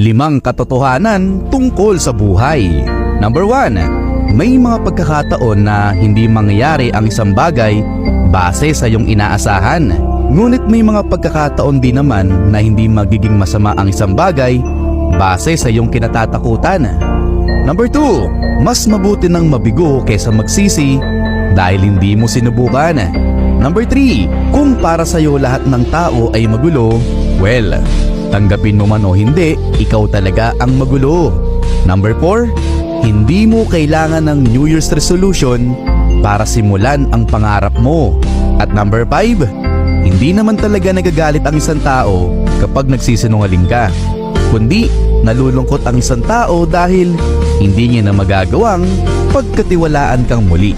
5 katotohanan tungkol sa buhay. Number 1. May mga pagkakataon na hindi mangyayari ang isang bagay base sa iyong inaasahan. Ngunit may mga pagkakataon din naman na hindi magiging masama ang isang bagay base sa iyong kinatatakutan. Number 2. Mas mabuti ng mabigo kaysa magsisi dahil hindi mo sinubukan. Number 3. Kung para sa iyo lahat ng tao ay magulo, well, tanggapin mo man o hindi, ikaw talaga ang magulo. Number 4. Hindi mo kailangan ng New Year's resolution para simulan ang pangarap mo. At number 5. Hindi naman talaga nagagalit ang isang tao kapag nagsisinungaling ka, kundi nalulungkot ang isang tao dahil hindi niya na magagawang pagkatiwalaan kang muli.